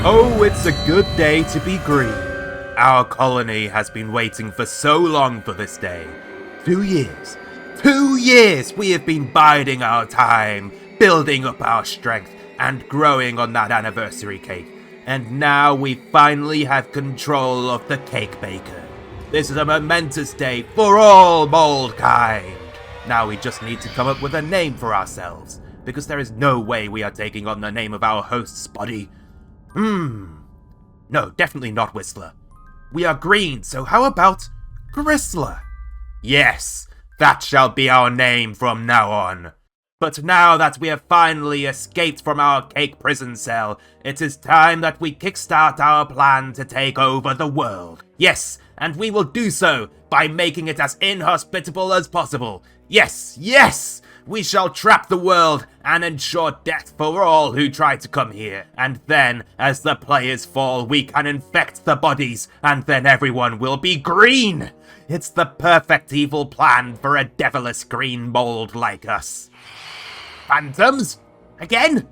Oh, it's a good day to be green. Our colony has been waiting for so long for this day. 2 years. 2 years we have been biding our time, building up our strength, and growing on that anniversary cake. And now we finally have control of the cake baker. This is a momentous day for all mold kind. Now we just need to come up with a name for ourselves, because there is no way we are taking on the name of our host's body. No, definitely not Whistler. We are green, so how about Gristler? Yes, that shall be our name from now on. But now that we have finally escaped from our cake prison cell, it is time that we kickstart our plan to take over the world. Yes, and we will do so by making it as inhospitable as possible. Yes! We shall trap the world and ensure death for all who try to come here. And then, as the players fall, we can infect the bodies, and then everyone will be green! It's the perfect evil plan for a devilish green mold like us. Phantoms? Again?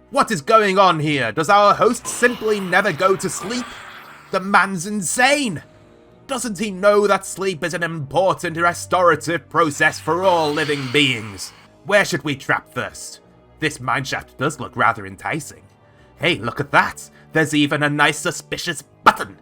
What is going on here? Does our host simply never go to sleep? The man's insane! Doesn't he know that sleep is an important restorative process for all living beings? Where should we trap first? This mineshaft does look rather enticing. Hey, look at that! There's even a nice suspicious button!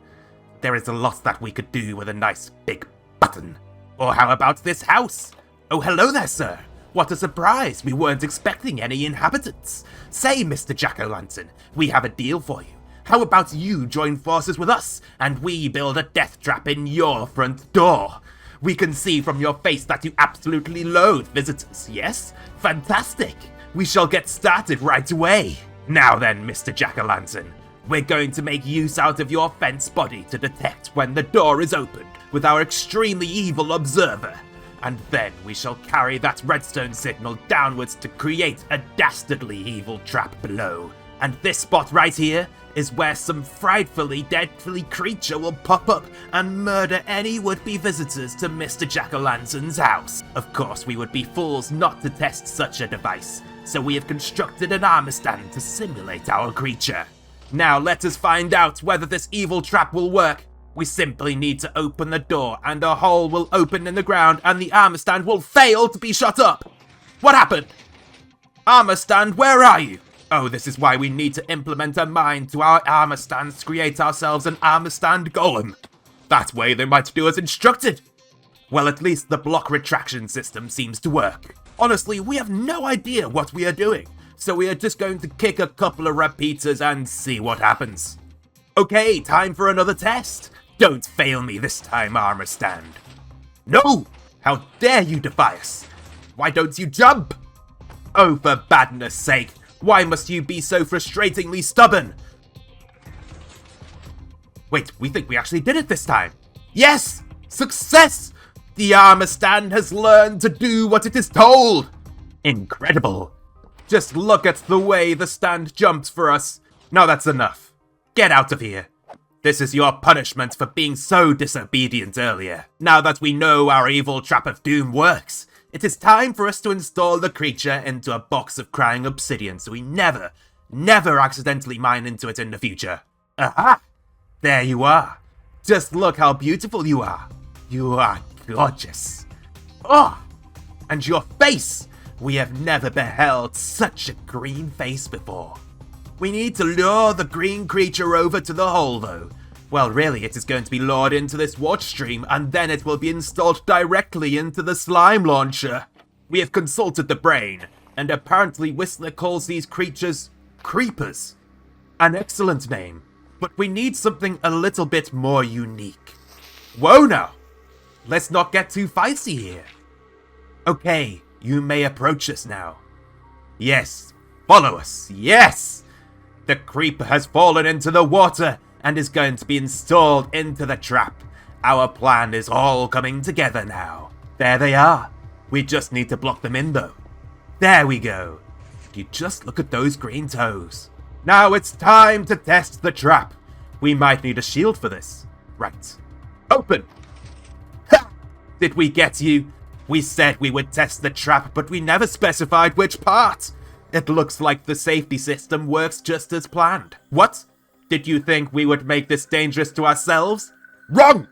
There is a lot that we could do with a nice big button. Or how about this house? Oh, hello there, sir! What a surprise! We weren't expecting any inhabitants! Say, Mr. Jack-o'-lantern, we have a deal for you. How about you join forces with us, and we build a death trap in your front door? We can see from your face that you absolutely loathe visitors, yes? Fantastic! We shall get started right away. Now then, Mr. Jack-o'-lantern, we're going to make use out of your fence body to detect when the door is opened with our extremely evil observer. And then we shall carry that redstone signal downwards to create a dastardly evil trap below. And this spot right here is where some frightfully deadly creature will pop up and murder any would-be visitors to Mr. Jack-o'-lantern's house. Of course, we would be fools not to test such a device, so we have constructed an armor stand to simulate our creature. Now let us find out whether this evil trap will work. We simply need to open the door and a hole will open in the ground and the armor stand will fail to be shut up. What happened? Armor stand, where are you? Oh, this is why we need to implement a mine to our armor stands to create ourselves an armor stand golem. That way they might do as instructed. Well, at least the block retraction system seems to work. Honestly, we have no idea what we are doing, so we are just going to kick a couple of repeaters and see what happens. Okay, time for another test. Don't fail me this time, armor stand. No! How dare you defy us? Why don't you jump? Oh, for badness sake. Why must you be so frustratingly stubborn? Wait, we think we actually did it this time. Yes! Success! The armor stand has learned to do what it is told. Incredible. Just look at the way the stand jumped for us. Now that's enough. Get out of here. This is your punishment for being so disobedient earlier. Now that we know our evil trap of doom works, it is time for us to install the creature into a box of crying obsidian so we never accidentally mine into it in the future. Aha! There you are. Just look how beautiful you are. You are gorgeous. Oh! And your face! We have never beheld such a green face before. We need to lure the green creature over to the hole though. Well, really, it is going to be lured into this watch stream, and then it will be installed directly into the slime launcher. We have consulted the brain, and apparently Whistler calls these creatures creepers. An excellent name, but we need something a little bit more unique. Whoa now! Let's not get too feisty here. Okay, you may approach us now. Yes, follow us, yes! The creeper has fallen into the water and is going to be installed into the trap. Our plan is all coming together now. There they are. We just need to block them in though. There we go. You just look at those green toes. Now it's time to test the trap. We might need a shield for this. Right. Open! Ha! Did we get you? We said we would test the trap, but we never specified which part. It looks like the safety system works just as planned. What? Did you think we would make this dangerous to ourselves? Wrong!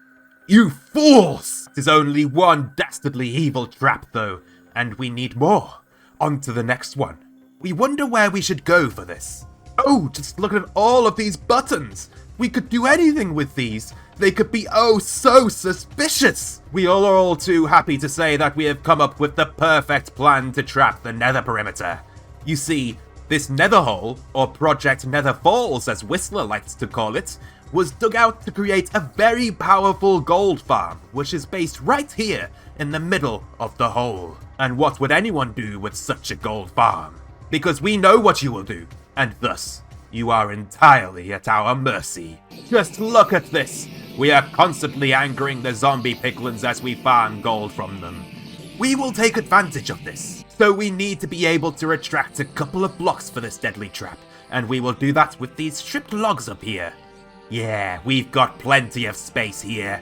You fools! It is only one dastardly evil trap, though, and we need more. On to the next one. We wonder where we should go for this. Oh, just look at all of these buttons! We could do anything with these. They could be oh so suspicious! We all are all too happy to say that we have come up with the perfect plan to trap the nether perimeter. You see, this nether hole, or Project Nether Falls as Whistler likes to call it, was dug out to create a very powerful gold farm, which is based right here in the middle of the hole. And what would anyone do with such a gold farm? Because we know what you will do, and thus, you are entirely at our mercy. Just look at this! We are constantly angering the zombie piglins as we farm gold from them. We will take advantage of this, so we need to be able to retract a couple of blocks for this deadly trap, and we will do that with these stripped logs up here. Yeah, we've got plenty of space here.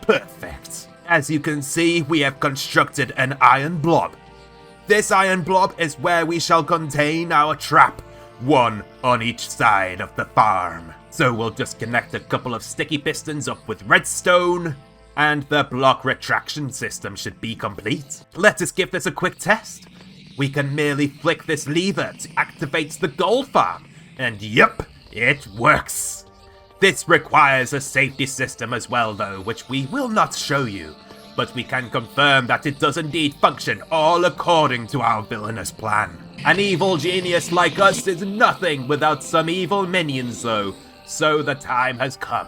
Perfect. As you can see, we have constructed an iron blob. This iron blob is where we shall contain our trap, one on each side of the farm. So we'll just connect a couple of sticky pistons up with redstone, and the block retraction system should be complete. Let us give this a quick test. We can merely flick this lever to activate the gold farm, and yep, it works. This requires a safety system as well though, which we will not show you, but we can confirm that it does indeed function all according to our villainous plan. An evil genius like us is nothing without some evil minions though, so the time has come.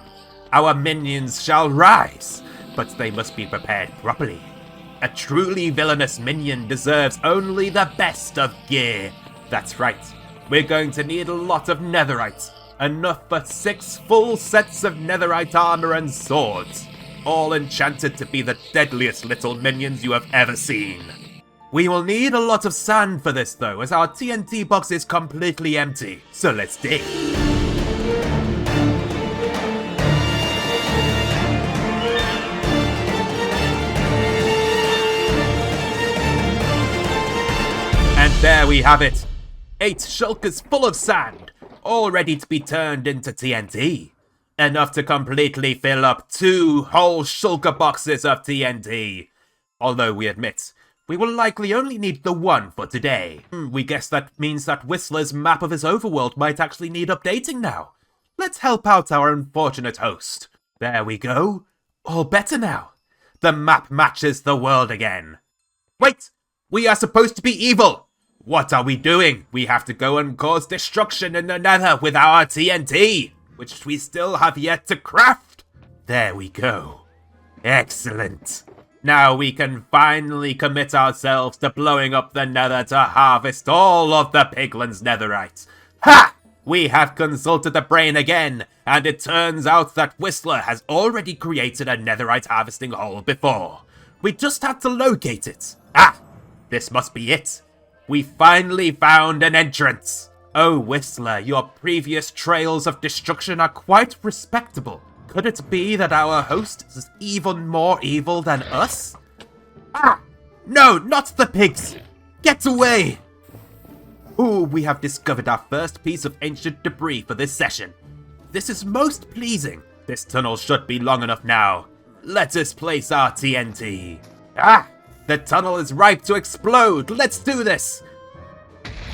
Our minions shall rise, but they must be prepared properly. A truly villainous minion deserves only the best of gear. That's right, we're going to need a lot of netherite. Enough for 6 full sets of netherite armor and swords, all enchanted to be the deadliest little minions you have ever seen. We will need a lot of sand for this though, as our TNT box is completely empty, so let's dig. And there we have it, 8 shulkers full of sand, all ready to be turned into TNT. Enough to completely fill up 2 whole shulker boxes of TNT. Although we admit, we will likely only need the one for today. We guess that means that Whistler's map of his overworld might actually need updating now. Let's help out our unfortunate host. There we go. All better now. The map matches the world again. Wait! We are supposed to be evil! What are we doing? We have to go and cause destruction in the nether with our TNT, which we still have yet to craft. There we go. Excellent. Now we can finally commit ourselves to blowing up the nether to harvest all of the piglins' netherite. Ha! We have consulted the brain again, and it turns out that Whistler has already created a netherite harvesting hole before. We just had to locate it. Ah! This must be it. We finally found an entrance. Oh, Whistler, your previous trails of destruction are quite respectable. Could it be that our host is even more evil than us? Ah! No, not the pigs! Get away! Ooh, we have discovered our first piece of ancient debris for this session. This is most pleasing. This tunnel should be long enough now. Let us place our TNT. Ah! The tunnel is ripe to explode! Let's do this!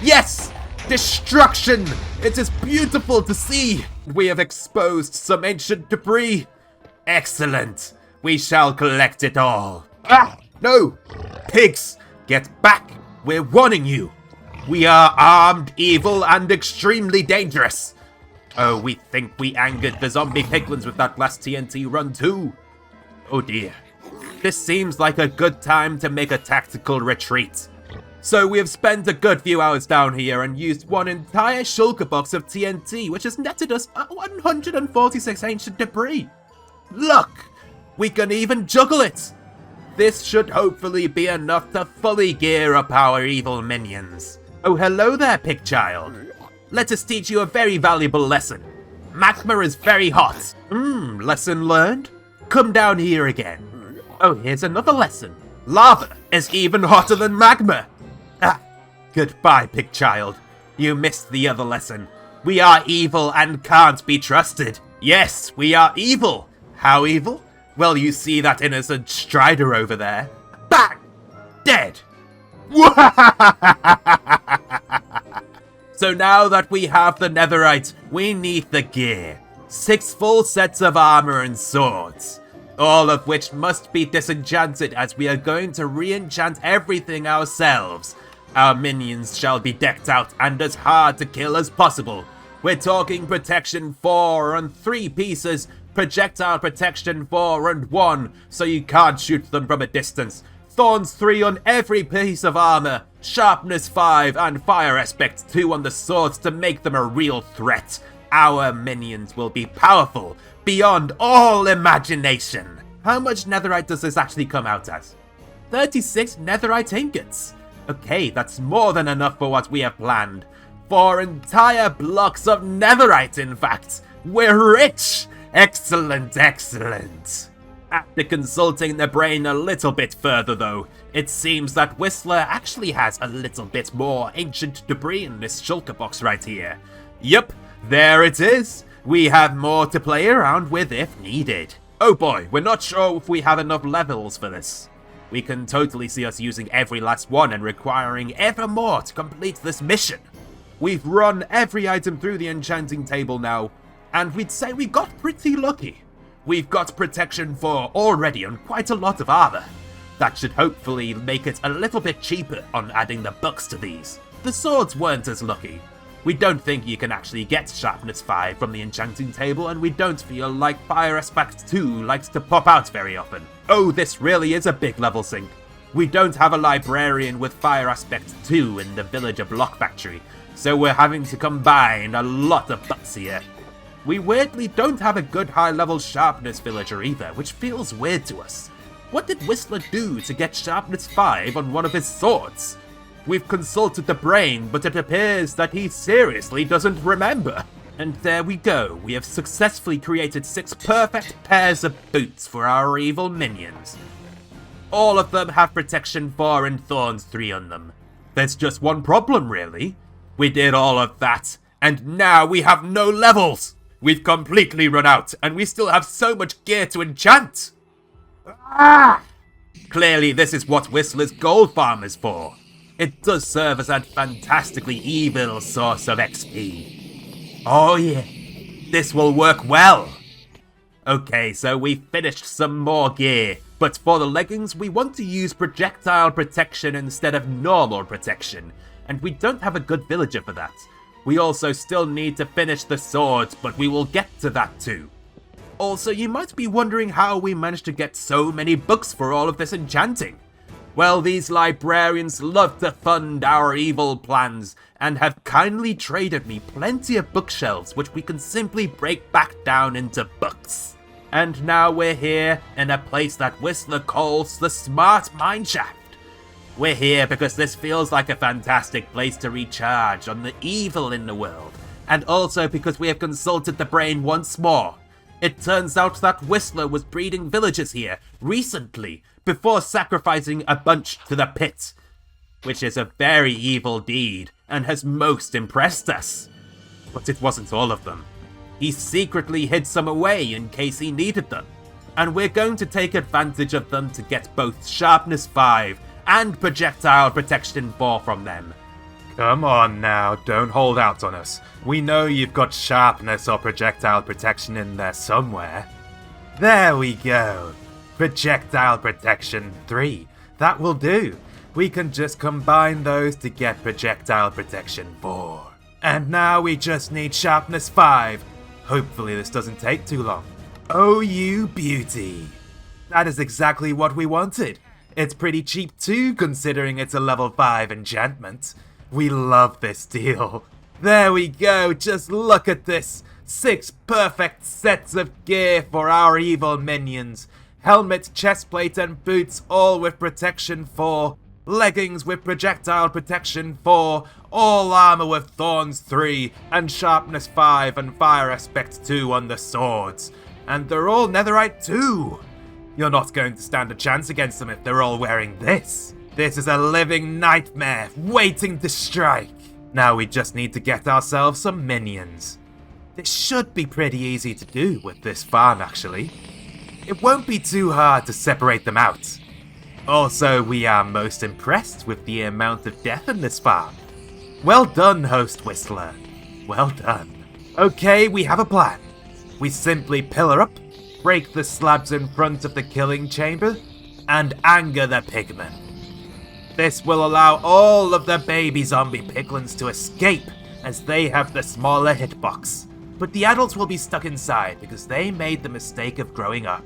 Yes! Destruction! It is beautiful to see! We have exposed some ancient debris. Excellent! We shall collect it all. Ah! No! Pigs! Get back! We're warning you! We are armed, evil, and extremely dangerous! Oh, we think we angered the zombie piglins with that last TNT run too. Oh dear. This seems like a good time to make a tactical retreat. So we have spent a good few hours down here and used one entire shulker box of TNT, which has netted us 146 ancient debris. Look! We can even juggle it! This should hopefully be enough to fully gear up our evil minions. Oh, hello there, pig child. Let us teach you a very valuable lesson. Magma is very hot. Lesson learned? Come down here again. Oh, here's another lesson. Lava is even hotter than magma. Ah, goodbye, pig child. You missed the other lesson. We are evil and can't be trusted. Yes, we are evil. How evil? Well, you see that innocent Strider over there. Bang! Dead. So now that we have the netherite, we need the gear. 6 full sets of armor and swords. All of which must be disenchanted as we are going to re-enchant everything ourselves. Our minions shall be decked out and as hard to kill as possible. We're talking protection 4 and 3 pieces, projectile protection 4 and 1, so you can't shoot them from a distance. Thorns 3 on every piece of armor, sharpness 5 and fire aspect 2 on the swords to make them a real threat. Our minions will be powerful, beyond all imagination. How much netherite does this actually come out as? 36 netherite ingots. Okay, that's more than enough for what we have planned. 4 entire blocks of netherite, in fact. We're rich! Excellent, excellent. After consulting the brain a little bit further though, it seems that Whistler actually has a little bit more ancient debris in this shulker box right here. Yup, there it is. We have more to play around with if needed. Oh boy, we're not sure if we have enough levels for this. We can totally see us using every last one and requiring ever more to complete this mission. We've run every item through the enchanting table now, and we'd say we got pretty lucky. We've got protection 4 already on quite a lot of armor. That should hopefully make it a little bit cheaper on adding the bucks to these. The swords weren't as lucky. We don't think you can actually get sharpness 5 from the enchanting table, and we don't feel like fire aspect 2 likes to pop out very often. Oh, this really is a big level sink. We don't have a librarian with fire aspect 2 in the villager block factory, so we're having to combine a lot of bucks here. We weirdly don't have a good high level sharpness villager either, which feels weird to us. What did Whistler do to get sharpness 5 on one of his swords? We've consulted the brain, but it appears that he seriously doesn't remember. And there we go, we have successfully created 6 perfect pairs of boots for our evil minions. All of them have protection 4 and thorns 3 on them. There's just one problem really. We did all of that, and now we have no levels! We've completely run out, and we still have so much gear to enchant! Ah! Clearly this is what Whistler's gold farm is for. It does serve as a fantastically evil source of XP. Oh yeah, this will work well. Okay, so we finished some more gear, but for the leggings we want to use projectile protection instead of normal protection, and we don't have a good villager for that. We also still need to finish the swords, but we will get to that too. Also, you might be wondering how we managed to get so many books for all of this enchanting. Well, these librarians love to fund our evil plans, and have kindly traded me plenty of bookshelves which we can simply break back down into books. And now we're here in a place that Whistler calls the Smart Mineshaft. We're here because this feels like a fantastic place to recharge on the evil in the world, and also because we have consulted the brain once more. It turns out that Whistler was breeding villagers here recently, before sacrificing a bunch to the pit, which is a very evil deed and has most impressed us. But it wasn't all of them. He secretly hid some away in case he needed them, and we're going to take advantage of them to get both sharpness 5 and projectile protection 4 from them. Come on now, don't hold out on us. We know you've got sharpness or projectile protection in there somewhere. There we go. Projectile protection 3. That will do. We can just combine those to get projectile protection 4. And now we just need sharpness 5. Hopefully this doesn't take too long. Oh, you beauty. That is exactly what we wanted. It's pretty cheap too, considering it's a level 5 enchantment. We love this deal. There we go, just look at this. 6 perfect sets of gear for our evil minions. Helmet, chestplate and boots all with protection 4. Leggings with projectile protection 4. All armor with thorns 3. And sharpness 5 and fire aspect 2 on the swords. And they're all netherite too. You're not going to stand a chance against them if they're all wearing this. This is a living nightmare waiting to strike. Now we just need to get ourselves some minions. This should be pretty easy to do with this farm, actually. It won't be too hard to separate them out. Also, we are most impressed with the amount of death in this farm. Well done, Host Whistler. Well done. Okay, we have a plan. We simply pillar up, break the slabs in front of the killing chamber, and anger the pigmen. This will allow all of the baby zombie piglins to escape, as they have the smaller hitbox. But the adults will be stuck inside because they made the mistake of growing up.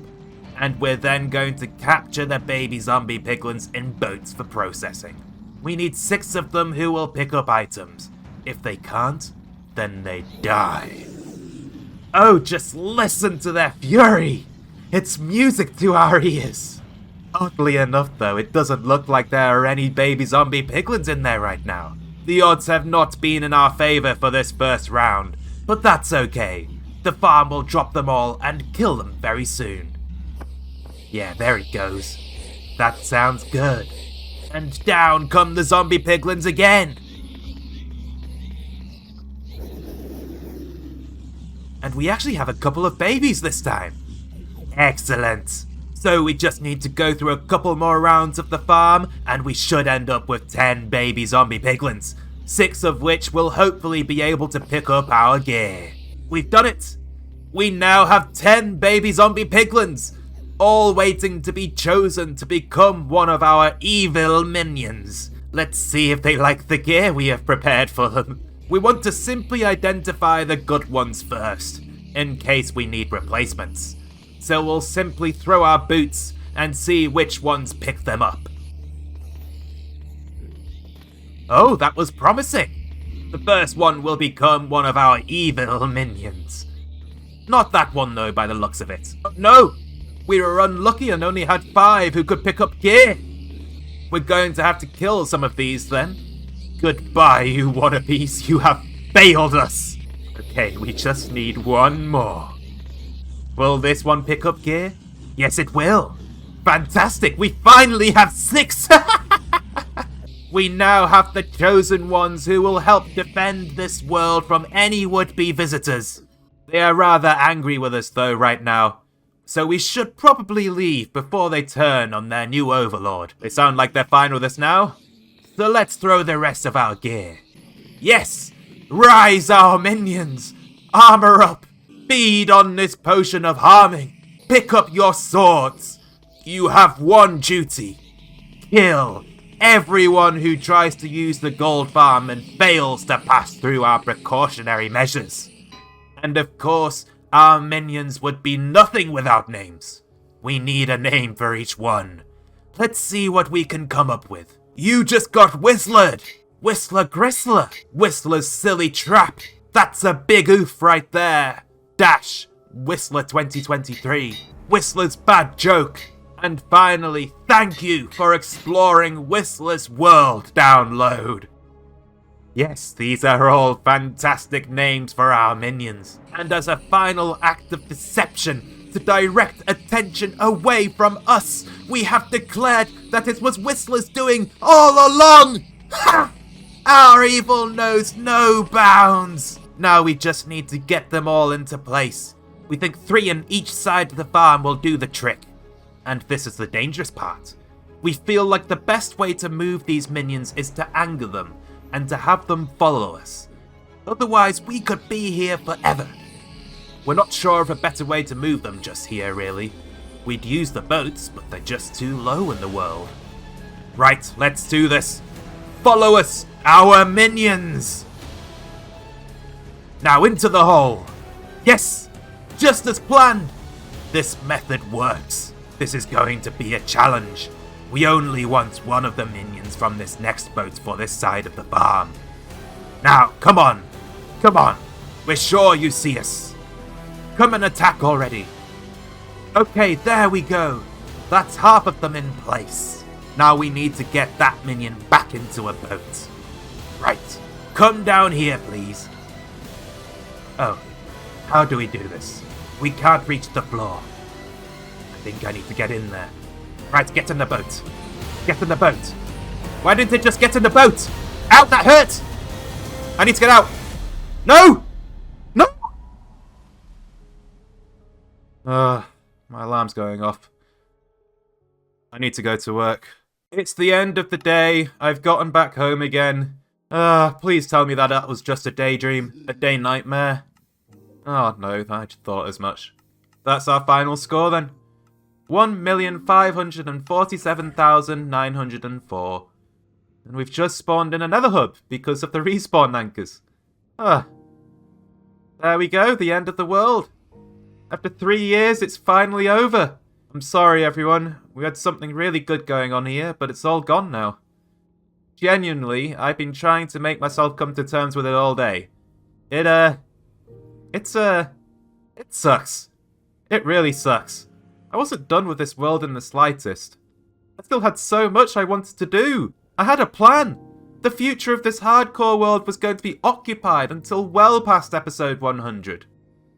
And we're then going to capture the baby zombie piglins in boats for processing. We need 6 of them who will pick up items. If they can't, then they die. Oh, just listen to their fury! It's music to our ears! Oddly enough though, it doesn't look like there are any baby zombie piglins in there right now. The odds have not been in our favour for this first round, but that's okay. The farm will drop them all and kill them very soon. Yeah, there it goes. That sounds good. And down come the zombie piglins again! And we actually have a couple of babies this time. Excellent. So we just need to go through a couple more rounds of the farm, and we should end up with 10 baby zombie piglins, 6 of which will hopefully be able to pick up our gear. We've done it! We now have 10 baby zombie piglins, all waiting to be chosen to become one of our evil minions. Let's see if they like the gear we have prepared for them. We want to simply identify the good ones first, in case we need replacements. So we'll simply throw our boots and see which ones pick them up. Oh, that was promising. The first one will become one of our evil minions. Not that one though, by the looks of it. No! We were unlucky and only had 5 who could pick up gear. We're going to have to kill some of these then. Goodbye, you wannabes. You have failed us. Okay, we just need one more. Will this one pick up gear? Yes, it will. Fantastic, we finally have 6! We now have the chosen ones who will help defend this world from any would-be visitors. They are rather angry with us though right now, so we should probably leave before they turn on their new overlord. They sound like they're fine with us now, so let's throw the rest of our gear. Yes! Rise, our minions! Armor up! Feed on this potion of harming. Pick up your swords. You have one duty. Kill everyone who tries to use the gold farm and fails to pass through our precautionary measures. And of course, our minions would be nothing without names. We need a name for each one. Let's see what we can come up with. You just got Whistlered. Whistler Gristler. Whistler's silly trap. That's a big oof right there. Dash, Whistler 2023, Whistler's bad joke, and finally, thank you for exploring Whistler's world download. Yes, these are all fantastic names for our minions, and as a final act of deception, to direct attention away from us, we have declared that it was Whistler's doing all along! Ha! Our evil knows no bounds! Now we just need to get them all into place. We think 3 on each side of the farm will do the trick. And this is the dangerous part. We feel like the best way to move these minions is to anger them, and to have them follow us. Otherwise, we could be here forever. We're not sure of a better way to move them just here, really. We'd use the boats, but they're just too low in the world. Right, let's do this. Follow us, our minions! Now into the hole. Yes, just as planned. This method works. This is going to be a challenge. We only want one of the minions from this next boat for this side of the farm. Now, come on. Come on. We're sure you see us. Come and attack already. Okay, there we go. That's half of them in place. Now we need to get that minion back into a boat. Right. Come down here, please. Oh, how do we do this? We can't reach the floor. I think I need to get in there. Right, get in the boat. Get in the boat. Why didn't they just get in the boat? Ow, that hurt! I need to get out! No! No! My alarm's going off. I need to go to work. It's the end of the day. I've gotten back home again. Please tell me that was just a daydream, a day nightmare. Oh no, I thought as much. That's our final score then. 1,547,904. And we've just spawned in another hub because of the respawn anchors. There we go, the end of the world. After 3 years, it's finally over. I'm sorry, everyone. We had something really good going on here, but it's all gone now. Genuinely, I've been trying to make myself come to terms with it all day. It sucks. It really sucks. I wasn't done with this world in the slightest. I still had so much I wanted to do. I had a plan. The future of this hardcore world was going to be occupied until well past episode 100.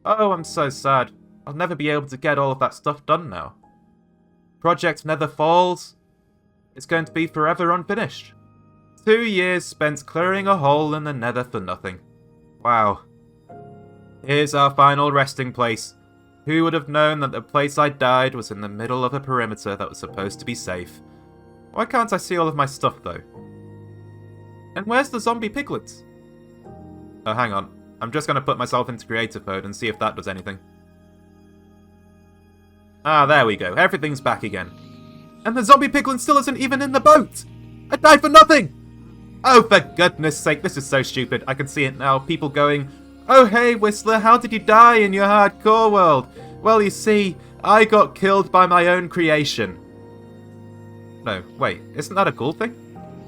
Oh, I'm so sad. I'll never be able to get all of that stuff done now. Project Nether Falls is going to be forever unfinished. 2 years spent clearing a hole in the nether for nothing. Wow. Here's our final resting place. Who would have known that the place I died was in the middle of a perimeter that was supposed to be safe? Why can't I see all of my stuff though? And where's the zombie piglets? Oh, hang on. I'm just going to put myself into creative mode and see if that does anything. Ah, there we go. Everything's back again. And the zombie piglin still isn't even in the boat! I died for nothing! Oh, for goodness sake, this is so stupid. I can see it now. People going, "Oh, hey, Whistler, how did you die in your hardcore world?" Well, you see, I got killed by my own creation. No, wait, isn't that a cool thing?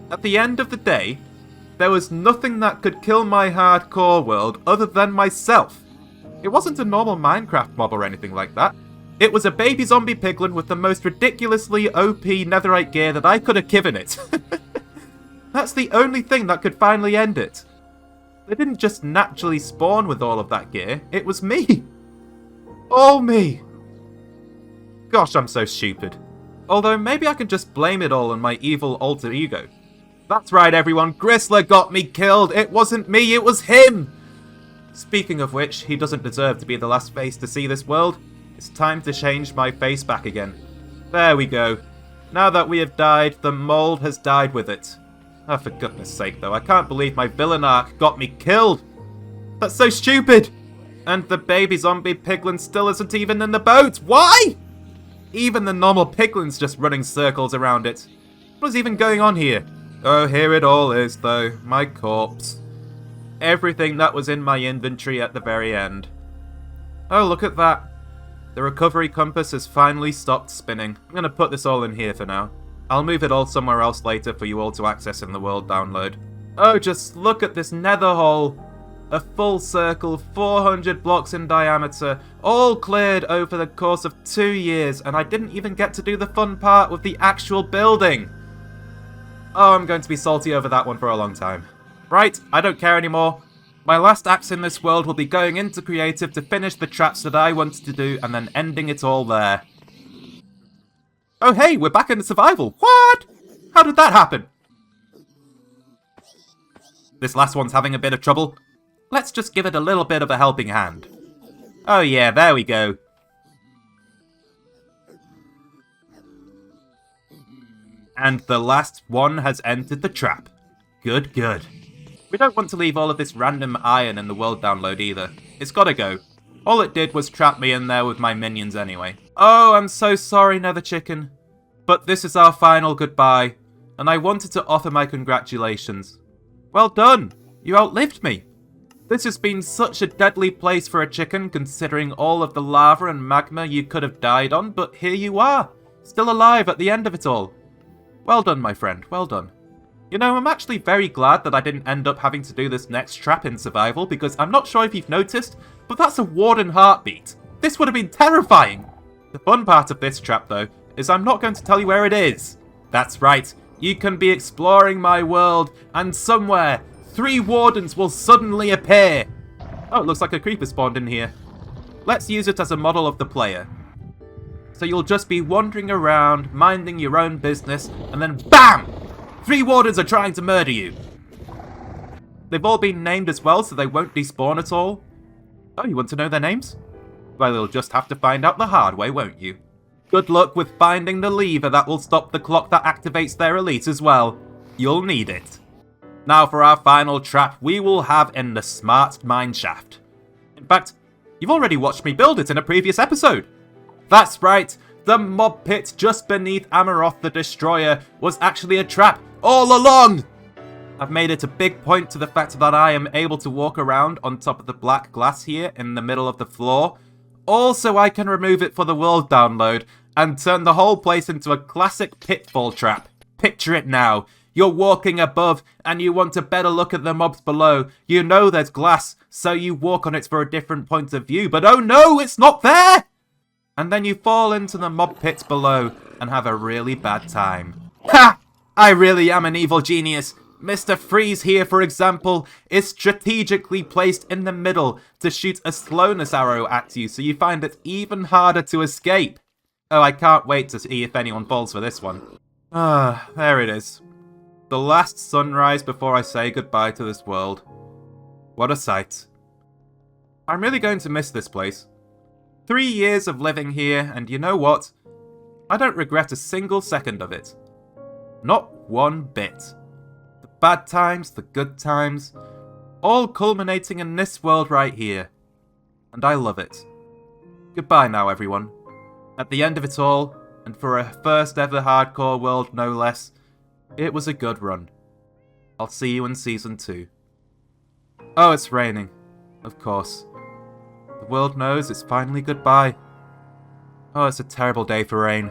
At the end of the day, there was nothing that could kill my hardcore world other than myself. It wasn't a normal Minecraft mob or anything like that. It was a baby zombie piglin with the most ridiculously OP netherite gear that I could have given it. That's the only thing that could finally end it. They didn't just naturally spawn with all of that gear, it was me. All me. Gosh, I'm so stupid. Although maybe I can just blame it all on my evil alter ego. That's right, everyone, Gristler got me killed. It wasn't me, it was him. Speaking of which, he doesn't deserve to be the last face to see this world. It's time to change my face back again. There we go. Now that we have died, the mold has died with it. Oh, for goodness sake, though, I can't believe my villain arc got me killed. That's so stupid. And the baby zombie piglin still isn't even in the boat. Why? Even the normal piglin's just running circles around it. What is even going on here? Oh, here it all is, though. My corpse. Everything that was in my inventory at the very end. Oh, look at that. The recovery compass has finally stopped spinning. I'm going to put this all in here for now. I'll move it all somewhere else later for you all to access in the world download. Oh, just look at this nether hole. A full circle, 400 blocks in diameter, all cleared over the course of 2 years, and I didn't even get to do the fun part with the actual building. Oh, I'm going to be salty over that one for a long time. Right, I don't care anymore. My last acts in this world will be going into creative to finish the traps that I wanted to do and then ending it all there. Oh hey, we're back in survival. What? How did that happen? This last one's having a bit of trouble. Let's just give it a little bit of a helping hand. Oh yeah, there we go. And the last one has entered the trap. Good, good. We don't want to leave all of this random iron in the world download either. It's gotta go. All it did was trap me in there with my minions anyway. Oh, I'm so sorry, Nether Chicken. But this is our final goodbye, and I wanted to offer my congratulations. Well done! You outlived me! This has been such a deadly place for a chicken, considering all of the lava and magma you could have died on, but here you are, still alive at the end of it all. Well done, my friend, well done. You know, I'm actually very glad that I didn't end up having to do this next trap in survival, because I'm not sure if you've noticed, but that's a warden heartbeat. This would have been terrifying! The fun part of this trap, though, is I'm not going to tell you where it is. That's right, you can be exploring my world, and somewhere, 3 wardens will suddenly appear. Oh, it looks like a creeper spawned in here. Let's use it as a model of the player. So you'll just be wandering around, minding your own business, and then BAM! 3 wardens are trying to murder you. They've all been named as well, so they won't despawn at all. Oh, you want to know their names? Well, you'll just have to find out the hard way, won't you? Good luck with finding the lever that will stop the clock that activates their elite as well. You'll need it. Now for our final trap, we will have in the smart mine shaft. In fact, you've already watched me build it in a previous episode. That's right, the mob pit just beneath Amaroth the Destroyer was actually a trap all along! I've made it a big point to the fact that I am able to walk around on top of the black glass here in the middle of the floor. Also, I can remove it for the world download and turn the whole place into a classic pitfall trap. Picture it now. You're walking above and you want a better look at the mobs below. You know there's glass, so you walk on it for a different point of view, but oh no, it's not there! And then you fall into the mob pits below and have a really bad time. Ha! I really am an evil genius. Mr. Freeze here, for example, is strategically placed in the middle to shoot a slowness arrow at you, so you find it even harder to escape. Oh, I can't wait to see if anyone falls for this one. Ah, there it is. The last sunrise before I say goodbye to this world. What a sight. I'm really going to miss this place. 3 years of living here, and you know what? I don't regret a single second of it. Not one bit. The bad times, the good times, all culminating in this world right here. And I love it. Goodbye now, everyone. At the end of it all, and for a first ever hardcore world no less, it was a good run. I'll see you in Season 2. Oh, it's raining. Of course. The world knows it's finally goodbye. Oh, it's a terrible day for rain.